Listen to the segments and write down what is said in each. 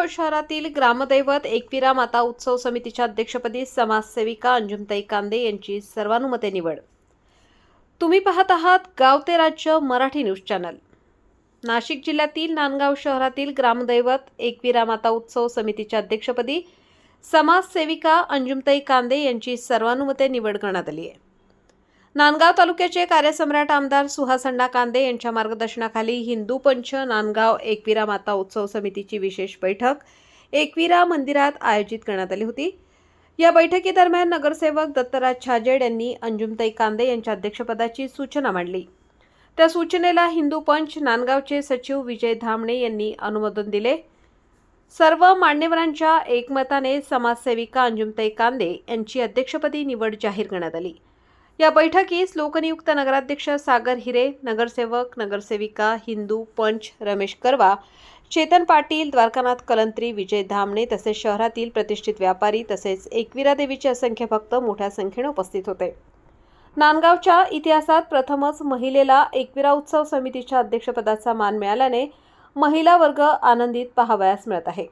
शहरातील ग्रामदैवत एकविरा माता उत्सव समितीच्या अध्यक्षपदी समाजसेविका अंजुमताई कांदे यांची सर्वानुमते निवड। तुम्ही पाहत आहात गाव ते राज्य मराठी न्यूज चॅनल। नाशिक जिल्ह्यातील नांदगाव शहरातील ग्रामदैवत एकविरा माता उत्सव समितीच्या अध्यक्षपदी समाजसेविका अंजुमताई कांदे यांची सर्वानुमते निवड करण्यात आली आहे। नांदगाव तालुक्याचे कार्यसम्राट आमदार सुहास अण्णा कांदे यांच्या मार्गदर्शनाखाली हिंदू पंच नांदगाव एकविरा माता उत्सव समितीची विशेष बैठक एकविरा मंदिरात आयोजित करण्यात आली होती। या बैठकीदरम्यान नगरसेवक दत्तराज छाजेड यांनी अंजुमताई कांदे यांच्या अध्यक्षपदाची सूचना मांडली। त्या सूचनेला हिंदू पंच नांदगावचे सचिव विजय धामणे यांनी अनुमोदन दिले। सर्व मान्यवरांच्या एकमताने समाजसेविका अंजुमताई कांदे यांची अध्यक्षपदी निवड जाहीर करण्यात आली। या बैठकीस लोकनियुक्त नगराध्यक्ष सागर हिरे, नगरसेवक नगरसेविका हिंदू पंच रमेश करवा, चेतन पाटील, द्वारकानाथ कलंत्री, विजय धामणे तसेच शहरातील प्रतिष्ठित व्यापारी तसेच एकविरा देवीचे असंख्य भक्त मोठ्या संख्येने उपस्थित होते। नांदगावच्या इतिहासात प्रथमच महिलेला एकविरा उत्सव समितीच्या अध्यक्षपदाचा मान मिळाल्याने महिला वर्ग आनंदित पाहावयास मिळत आहे।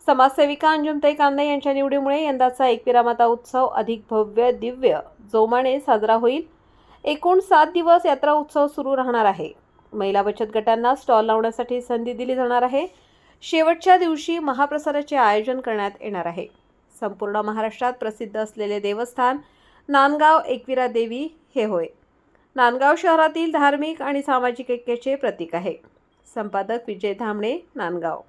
समाजसेविका अंजुमताई कांदे यांच्या निवडीमुळे यंदाचा एकविरा माता उत्सव अधिक भव्य दिव्य जोमाने साजरा होईल। एकूण 7 दिवस यात्रा उत्सव सुरू राहणार आहे। महिला बचत गटांना स्टॉल लावण्यासाठी संधी दिली जाणार आहे। शेवटच्या दिवशी महाप्रसादाचे आयोजन करण्यात येणार आहे। संपूर्ण महाराष्ट्रात प्रसिद्ध असलेले देवस्थान नांदगाव एकविरा देवी हे होय। नांदगाव शहरातील धार्मिक आणि सामाजिक ऐक्याचे प्रतीक आहे। संपादक विजय धामणे, नांदगाव।